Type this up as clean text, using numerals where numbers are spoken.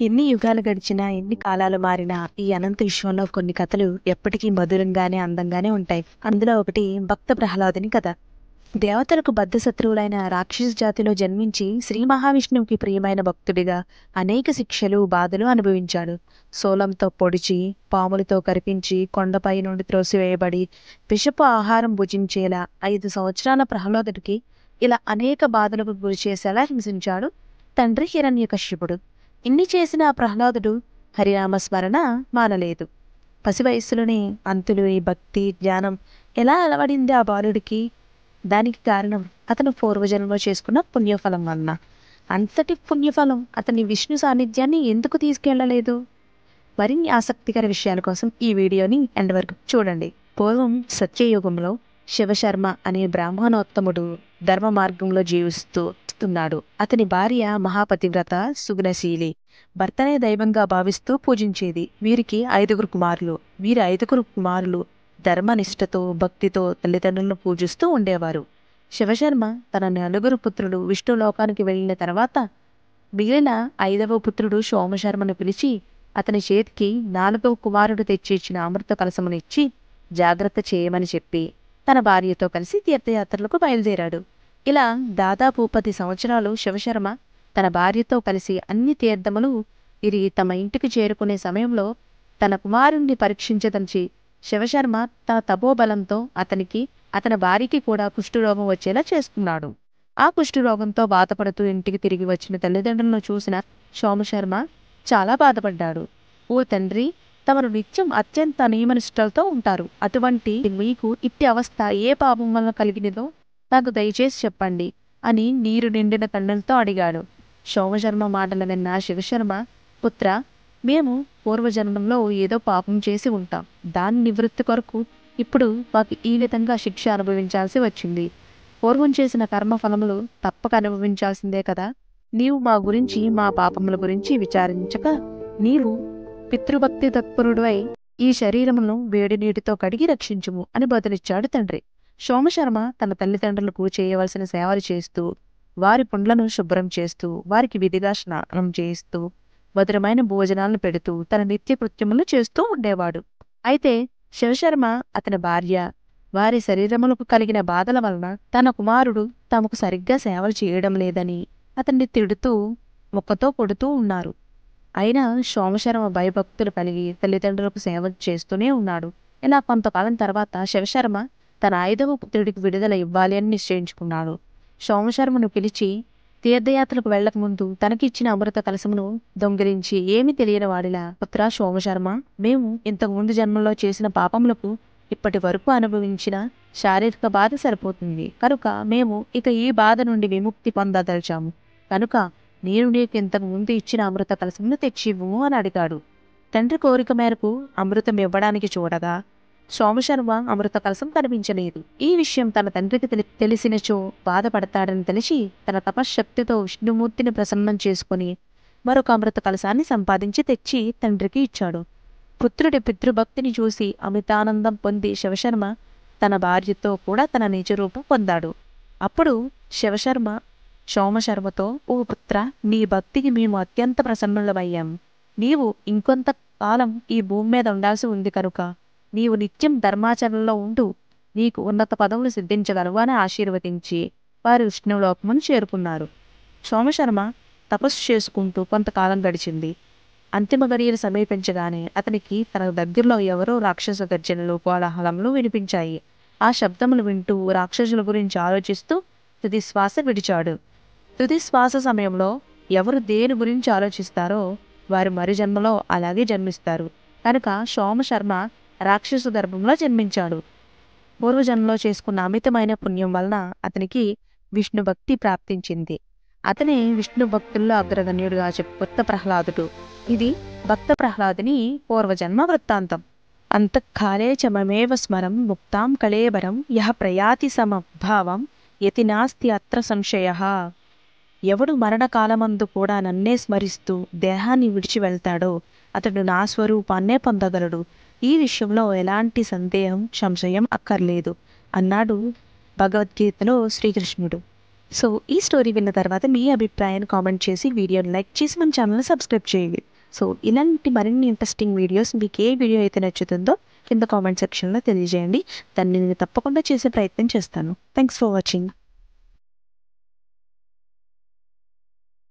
ఎన్ని యుగాలు గడిచినా, ఎన్ని కాలాలు మారినా ఈ అనంత విశ్వంలో కొన్ని కథలు ఎప్పటికీ మధురంగానే, అందంగానే ఉంటాయి. అందులో ఒకటి భక్త ప్రహ్లాదుని కథ. దేవతలకు బద్ధ శత్రువులైన రాక్షస జాతిలో జన్మించి శ్రీ మహావిష్ణువుకి ప్రియమైన భక్తుడిగా అనేక శిక్షలు, బాధలు అనుభవించాడు. శూలంతో పొడిచి, పాములతో కరిపించి, కొండపై నుండి త్రోసివేయబడి, విషపు ఆహారం భుజించేలా 5 సంవత్సరాల ప్రహ్లాదుడికి ఇలా అనేక బాధలకు గురి చేసేలా హింసించాడు తండ్రి హిరణ్యకశ్యపుడు. ఇన్ని చేసిన ఆ ప్రహ్లాదుడు హరినామస్మరణ మానలేదు. పసి వయస్సులోనే అంతులేని భక్తి, జ్ఞానం ఎలా అలవడింది ఆ బాలుడికి? దానికి కారణం అతను పూర్వజన్మలో చేసుకున్న పుణ్యఫలం వలన. అంతటి పుణ్యఫలం అతని విష్ణు సాన్నిధ్యాన్ని ఎందుకు తీసుకెళ్లలేదు? మరిన్ని ఆసక్తికర విషయాల కోసం ఈ వీడియోని ఎండ్ వరకు చూడండి. పూర్వం సత్యయుగంలో శివశర్మ అనే బ్రాహ్మణోత్తముడు ధర్మ మార్గంలో జీవిస్తున్నాడు. అతని భార్య మహాపతివ్రత, సుగుణశీలి. భర్తనే దైవంగా భావిస్తూ పూజించేది. వీరికి 5 కుమారులు. వీరి 5 కుమారులు ధర్మనిష్టతో, భక్తితో తల్లిదండ్రులను పూజిస్తూ ఉండేవారు. శివశర్మ తన 4 పుత్రులు విష్ణు లోకానికి వెళ్ళిన తర్వాత మిగిలిన 5వ పుత్రుడు సోమశర్మను పిలిచి అతని చేతికి 4వ కుమారుడు తెచ్చి ఇచ్చిన అమృత కలశమునిచ్చి జాగ్రత్త చేయమని చెప్పి తన భార్యతో కలిసి తీర్థయాత్రలకు బయలుదేరాడు. ఇలా దాదాపు 10 సంవత్సరాలు శివశర్మ తన భార్యతో కలిసి అన్ని తీర్థములు తిరిగి తమ ఇంటికి చేరుకునే సమయంలో తన కుమారుణ్ణి పరీక్షించదలిచి శివశర్మ తన తపోబలంతో అతనికి, అతని భార్యకి కూడా కుష్ఠరోగం వచ్చేలా చేసుకున్నాడు. ఆ కుష్ఠరోగంతో బాధపడుతూ ఇంటికి తిరిగి వచ్చిన తల్లిదండ్రులను చూసిన సోమశర్మ చాలా బాధపడ్డాడు. ఓ తండ్రి, తమరు నిత్యం అత్యంత నియమనిష్టలతో ఉంటారు. అటువంటి మీకు ఇట్టి అవస్థ ఏ పాపం వల్ల కలిగినదో నాకు దయచేసి చెప్పండి అని నీరు నిండిన కన్నులతో అడిగాడు. సోమశర్మ మాటలు విన్న శివశర్మ, పుత్ర, మేము పూర్వజన్మంలో ఏదో పాపం చేసి ఉంటాం. దాని నివృత్తి కొరకు ఇప్పుడు మాకు ఈ విధంగా శిక్ష అనుభవించాల్సి వచ్చింది. పూర్వం చేసిన కర్మఫలములు తప్పక అనుభవించాల్సిందే కదా. నీవు మా గురించి, మా పాపముల గురించి విచారించక నీవు పితృభక్తి తత్పరుడై ఈ శరీరమును వేడి నీటితో కడిగి రక్షించుము అని బదులిచ్చాడు తండ్రి. సోమశర్మ తన తల్లిదండ్రులకు చేయవలసిన సేవలు చేస్తూ, వారి పుండ్లను శుభ్రం చేస్తూ, వారికి విధిగా స్నానం చేయిస్తూ, మధురమైన భోజనాలను పెడుతూ తన నిత్య కృత్యములు చేస్తూ ఉండేవాడు. అయితే శివశర్మ, అతని భార్య వారి శరీరములకు కలిగిన బాధల వలన తన కుమారుడు తమకు సరిగ్గా సేవలు చేయడం లేదని అతన్ని తిడుతూ, ముక్కతో కొడుతూ ఉన్నారు. అయినా సోమశర్మ భయభక్తులు కలిగి తల్లిదండ్రులకు సేవ చేస్తూనే ఉన్నాడు. ఇలా కొంతకాలం తర్వాత శివశర్మ తన 5వ పుత్రుడికి విడుదల ఇవ్వాలి అని నిశ్చయించుకున్నాడు. సోమశర్మను పిలిచి తీర్థయాత్రకు వెళ్లకముందు తనకిచ్చిన అమృత కలశమును దొంగిలించి ఏమీ తెలియని వాడిలా, పుత్ర సోమశర్మ, మేము ఇంతకు ముందు జన్మలో చేసిన పాపములకు ఇప్పటి వరకు అనుభవించిన శారీరక బాధ సరిపోతుంది. కనుక మేము ఇక ఈ బాధ నుండి విముక్తి పొందదలిచాము. కనుక నేను నీకు ఇంతకు ముందు ఇచ్చిన అమృత కలశమును తెచ్చివ్వు అని అడిగాడు. తండ్రి కోరిక మేరకు అమృతం ఇవ్వడానికి చూడగా సోమశర్మ అమృత కలశం కనిపించలేదు. ఈ విషయం తన తండ్రికి తెలిసినచో బాధపడతాడని తెలిసి తన తపశ్శక్తితో విష్ణుమూర్తిని ప్రసన్నం చేసుకుని మరొక అమృత కలశాన్ని సంపాదించి తెచ్చి తండ్రికి ఇచ్చాడు. పుత్రుడి పితృభక్తిని చూసి అమితానందం పొంది శివశర్మ తన భార్యతో కూడా తన నిజరూపం పొందాడు. అప్పుడు శివశర్మ సోమశర్మతో, ఓ పుత్ర, నీ భక్తికి మేము అత్యంత ప్రసన్నులమయ్యాం. నీవు ఇంకొంత కాలం ఈ భూమి మీద ఉండాల్సి ఉంది కనుక నీవు నిత్యం ధర్మాచరణలో ఉంటూ నీకు ఉన్నత పదవులు సిద్ధించగలవు అని ఆశీర్వదించి వారు విష్ణులోకమును చేరుకున్నారు. సోమశర్మ తపస్సు చేసుకుంటూ కొంతకాలం గడిచింది. అంతిమ గడియలు సమీపించగానే అతనికి తన దగ్గరలో ఎవరో రాక్షస గర్జనలు, కోలాహలములు వినిపించాయి. ఆ శబ్దములు వింటూ రాక్షసుల గురించి ఆలోచిస్తూ తుది శ్వాస విడిచాడు. తుది శ్వాస సమయంలో ఎవరు దేని గురించి ఆలోచిస్తారో వారు మరు జన్మలో అలాగే జన్మిస్తారు. కనుక సోమశర్మ రాక్షసు గర్భంలో జన్మించాడు. పూర్వజన్మలో చేసుకున్న అమితమైన పుణ్యం వలన అతనికి విష్ణు భక్తి ప్రాప్తించింది. అతనే విష్ణు భక్తుల్లో అగ్రగణ్యుడుగా భక్త ప్రహ్లాదుడు. ఇది భక్త ప్రహ్లాదుని పూర్వజన్మ వృత్తాంతం. అంతఃకాలే చ మమేవ స్మరం ముక్తాం కళేబరం యః ప్రయాతి సమభావం యతి నాస్తి అత్ర సంశయః. ఎవడు మరణకాలమందు కూడా నన్నే స్మరిస్తూ దేహాన్ని విడిచి వెళ్తాడో అతడు నా స్వరూపాన్నే పొందగలడు. ఈ విషయంలో ఎలాంటి సందేహం, సంశయం అక్కర్లేదు అన్నాడు భగవద్గీతలో శ్రీకృష్ణుడు. సో ఈ స్టోరీ విన్న తర్వాత మీ అభిప్రాయాన్ని కామెంట్ చేసి వీడియోని లైక్ చేసి మన ఛానల్ని సబ్స్క్రైబ్ చేయండి. సో ఇలాంటి మరిన్ని ఇంట్రెస్టింగ్ వీడియోస్ మీకు ఏ వీడియో అయితే నచ్చుతుందో కింద కామెంట్ సెక్షన్లో తెలియజేయండి. దాన్ని నేను తప్పకుండా చేసే ప్రయత్నం చేస్తాను. Thanks for watching.